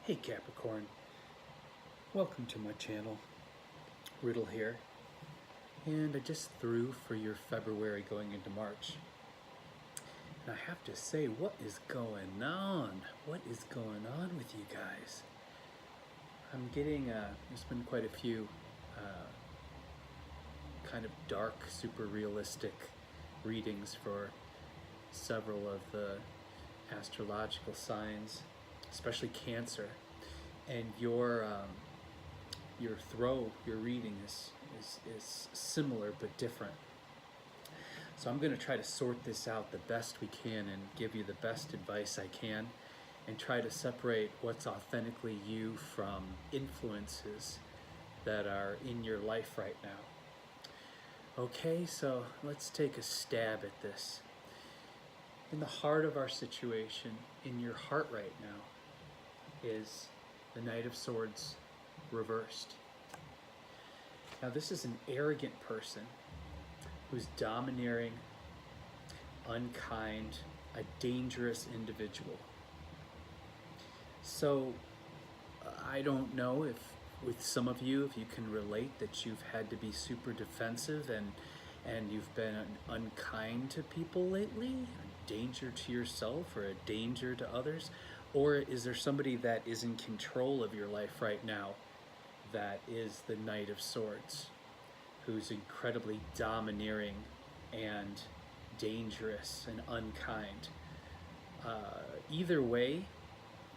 Hey Capricorn, welcome to my channel. Riddle here, and I just threw for your February going into March. And I have to say, what is going on? What is going on with you guys? I'm getting, there's been quite a few kind of dark, super realistic readings for several of the astrological signs, especially Cancer, and your reading is similar but different. So I'm going to try to sort this out the best we can and give you the best advice I can, and try to separate what's authentically you from influences that are in your life right now. Okay, so let's take a stab at this. In the heart of our situation, in your heart right now, is the Knight of Swords reversed. Now this is an arrogant person who's domineering, unkind, a dangerous individual. So I don't know if with some of you, if you can relate that you've had to be super defensive and you've been unkind to people lately, a danger to yourself or a danger to others. Or is there somebody that is in control of your life right now that is the Knight of Swords, who's incredibly domineering and dangerous and unkind? Either way,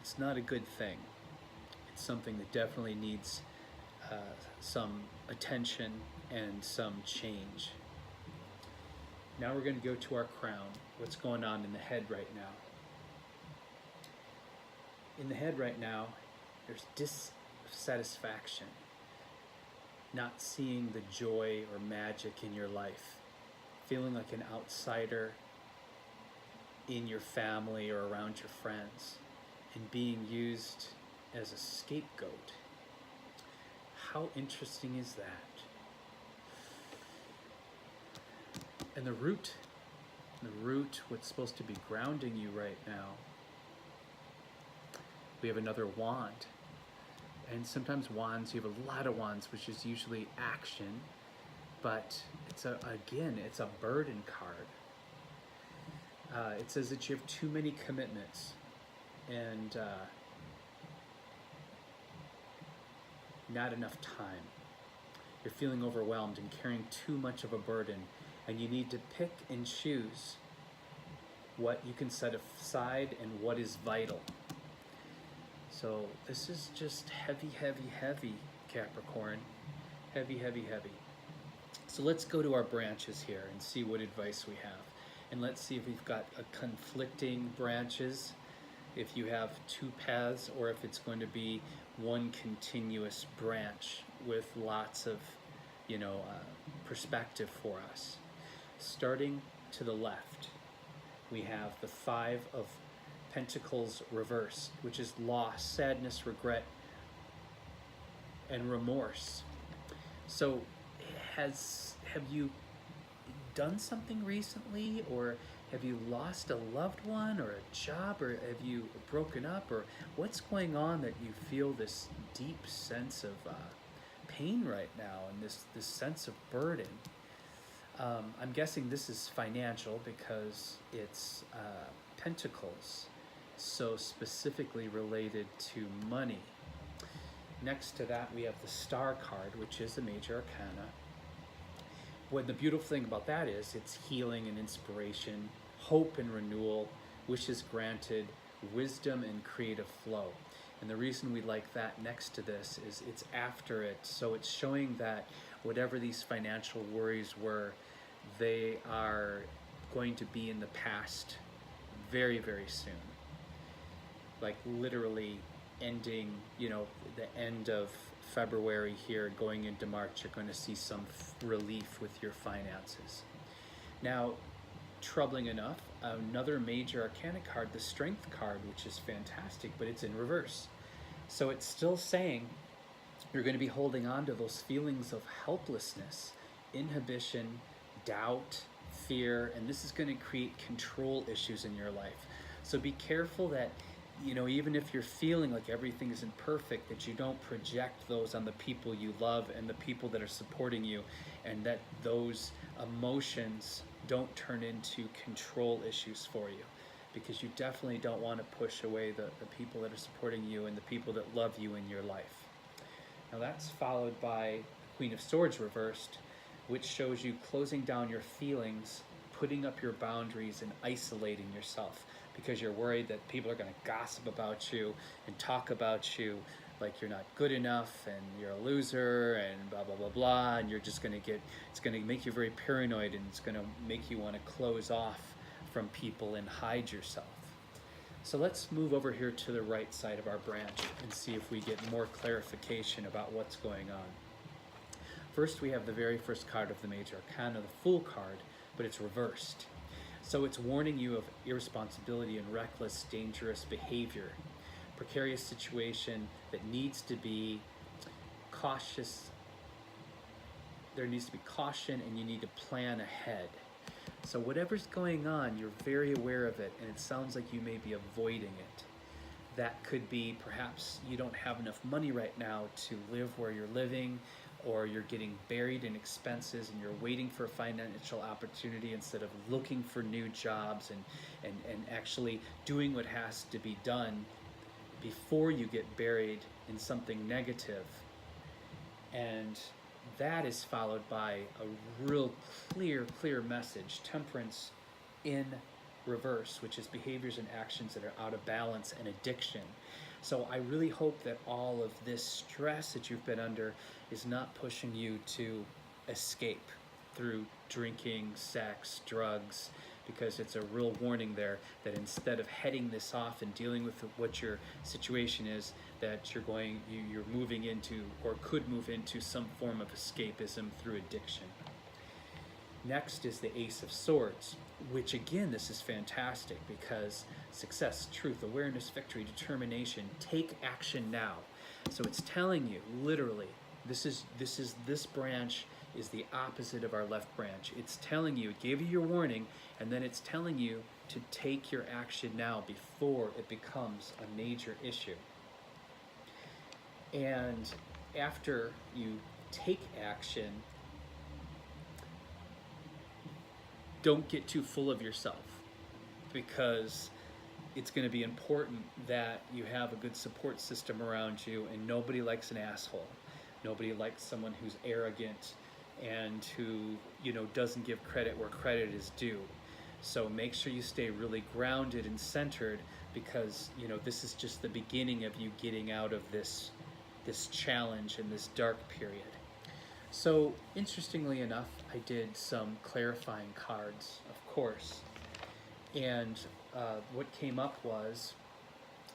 it's not a good thing. It's something that definitely needs some attention and some change. Now we're going to go to our crown. What's going on in the head right now? In the head right now, there's dissatisfaction, not seeing the joy or magic in your life, feeling like an outsider in your family or around your friends, and being used as a scapegoat. How interesting is that? And the root, what's supposed to be grounding you right now, we have another wand. And sometimes wands, you have a lot of wands, which is usually action, but it's a burden card. It says that you have too many commitments and not enough time. You're feeling overwhelmed and carrying too much of a burden, and you need to pick and choose what you can set aside and what is vital. So this is just heavy, heavy, heavy, Capricorn. Heavy, heavy, heavy. So let's go to our branches here and see what advice we have. And let's see if we've got conflicting branches, if you have two paths, or if it's going to be one continuous branch with lots of, perspective for us. Starting to the left, we have the Five of Pentacles reversed, which is loss, sadness, regret, and remorse. So have you done something recently, or have you lost a loved one or a job, or have you broken up, or what's going on that you feel this deep sense of pain right now and this sense of burden? I'm guessing this is financial because it's Pentacles, so specifically related to money. Next to that, we have the Star card, which is a major arcana. What the beautiful thing about that is it's healing and inspiration, hope and renewal, wishes granted, wisdom and creative flow. And the reason we like that next to this is it's after it. So it's showing that whatever these financial worries were, they are going to be in the past very, very soon. Like literally ending, the end of February here, going into March, you're going to see some relief with your finances. Now, troubling enough, another major arcana card, the Strength card, which is fantastic, but it's in reverse. So it's still saying you're going to be holding on to those feelings of helplessness, inhibition, doubt, fear, and this is going to create control issues in your life. So be careful that you know, even if you're feeling like everything isn't perfect, that you don't project those on the people you love and the people that are supporting you, and that those emotions don't turn into control issues for you, because you definitely don't want to push away the people that are supporting you and the people that love you in your life. Now that's followed by Queen of Swords reversed, which shows you closing down your feelings, putting up your boundaries, and isolating yourself because you're worried that people are going to gossip about you and talk about you like you're not good enough and you're a loser and blah blah blah blah, and you're just going to get, it's going to make you very paranoid, and it's going to make you want to close off from people and hide yourself. So let's move over here to the right side of our branch and see if we get more clarification about what's going on. First, we have the very first card of the Major Arcana, the Fool card, but it's reversed. So it's warning you of irresponsibility and reckless, dangerous behavior, precarious situation that needs to be cautious. There needs to be caution, and you need to plan ahead. So whatever's going on, you're very aware of it, and it sounds like you may be avoiding it. That could be perhaps you don't have enough money right now to live where you're living, or you're getting buried in expenses and you're waiting for a financial opportunity instead of looking for new jobs and actually doing what has to be done before you get buried in something negative. And that is followed by a real clear message, Temperance in reverse, which is behaviors and actions that are out of balance and addiction. So I really hope that all of this stress that you've been under is not pushing you to escape through drinking, sex, drugs, because it's a real warning there that instead of heading this off and dealing with what your situation is, that you're moving into, or could move into, some form of escapism through addiction. Next is the Ace of Swords, which again, this is fantastic because success, truth, awareness, victory, determination, take action now. So it's telling you, literally, this branch is the opposite of our left branch. It's telling you, it gave you your warning, and then it's telling you to take your action now before it becomes a major issue. And after you take action, don't get too full of yourself, because it's going to be important that you have a good support system around you, and nobody likes an asshole. Nobody likes someone who's arrogant and who, doesn't give credit where credit is due. So make sure you stay really grounded and centered, because, this is just the beginning of you getting out of this challenge and this dark period. So interestingly enough, I did some clarifying cards, of course, and what came up was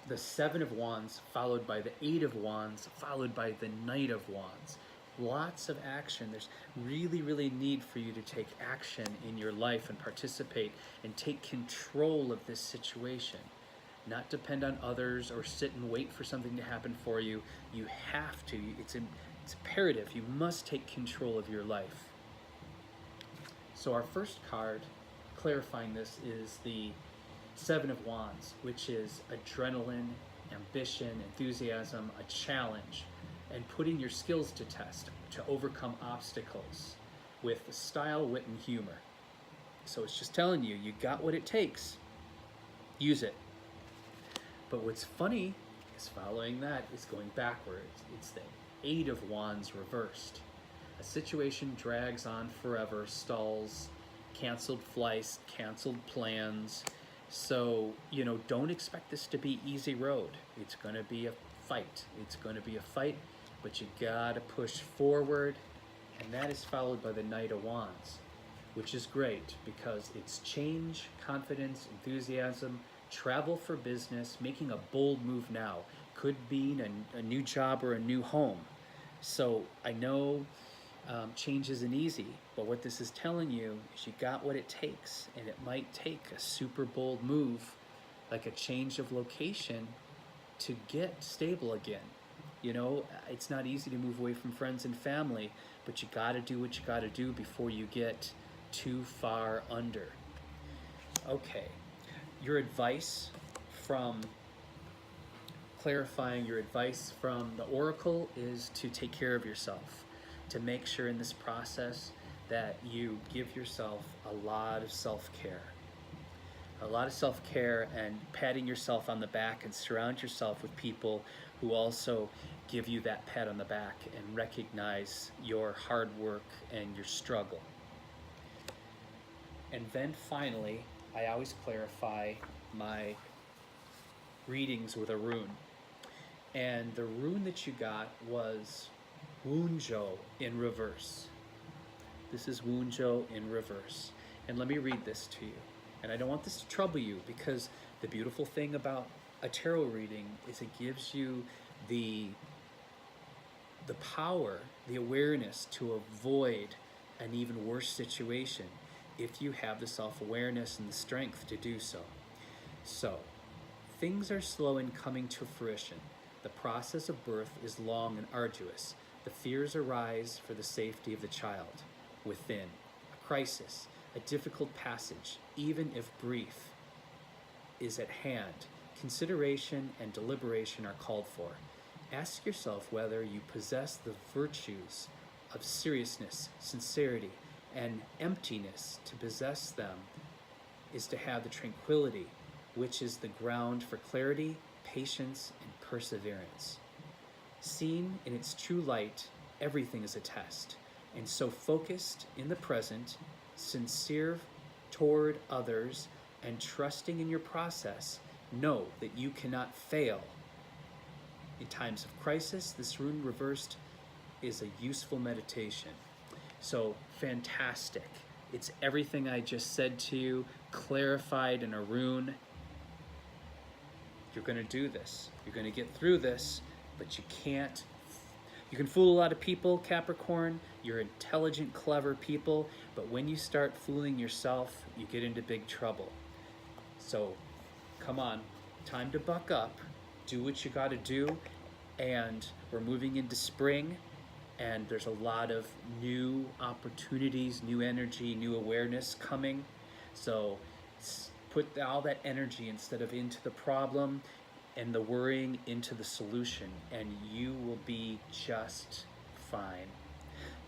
the Seven of Wands followed by the Eight of Wands followed by the Knight of Wands. Lots of action. There's really need for you to take action in your life and participate and take control of this situation. Not depend on others or sit and wait for something to happen for you. You have to. It's imperative. You must take control of your life. So our first card clarifying this is the Seven of Wands, which is adrenaline, ambition, enthusiasm, a challenge, and putting your skills to test to overcome obstacles with style, wit, and humor. So it's just telling you, you got what it takes. Use it. But what's funny is following that is going backwards. It's the Eight of Wands reversed. A situation drags on forever, stalls, canceled flights, canceled plans. So, don't expect this to be easy road. It's going to be a fight. It's going to be a fight, but you got to push forward. And that is followed by the Knight of Wands, which is great because it's change, confidence, enthusiasm, travel for business, making a bold move now. Could be a new job or a new home. So I know change isn't easy, but what this is telling you is you got what it takes, and it might take a super bold move, like a change of location, to get stable again. It's not easy to move away from friends and family, but you got to do what you got to do before you get too far under. Okay, your advice from clarifying your advice from the oracle is to take care of yourself, to make sure in this process that you give yourself a lot of self-care. A lot of self-care and patting yourself on the back, and surround yourself with people who also give you that pat on the back and recognize your hard work and your struggle. And then finally, I always clarify my readings with a rune. And the rune that you got was Wunjo in reverse. This is Wunjo in reverse. And let me read this to you. And I don't want this to trouble you, because the beautiful thing about a tarot reading is it gives you the power, the awareness to avoid an even worse situation if you have the self-awareness and the strength to do so. So, things are slow in coming to fruition. The process of birth is long and arduous. The fears arise for the safety of the child within. A crisis, a difficult passage, even if brief, is at hand. Consideration and deliberation are called for. Ask yourself whether you possess the virtues of seriousness, sincerity, and emptiness. To possess them is to have the tranquility, which is the ground for clarity, patience, and perseverance. Seen in its true light, everything is a test, and so focused in the present, sincere toward others, and trusting in your process, know that you cannot fail. In times of crisis, this rune reversed is a useful meditation. So fantastic. It's everything I just said to you, clarified in a rune. You're going to do this. You're going to get through this, but you can't. You can fool a lot of people, Capricorn. You're intelligent, clever people, but when you start fooling yourself, you get into big trouble. So come on, time to buck up, do what you got to do, and we're moving into spring, and there's a lot of new opportunities, new energy, new awareness coming. So put all that energy, instead of into the problem and the worrying, into the solution, and you will be just fine.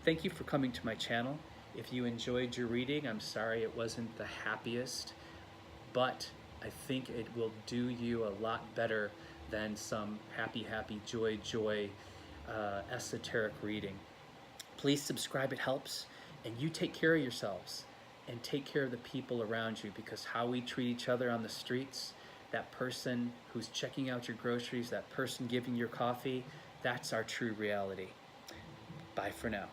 Thank you for coming to my channel. If you enjoyed your reading, I'm sorry it wasn't the happiest, but I think it will do you a lot better than some happy, joy, esoteric reading. Please subscribe, it helps. And you take care of yourselves and take care of the people around you, because how we treat each other on the streets, that person who's checking out your groceries, that person giving your coffee, that's our true reality. Bye for now.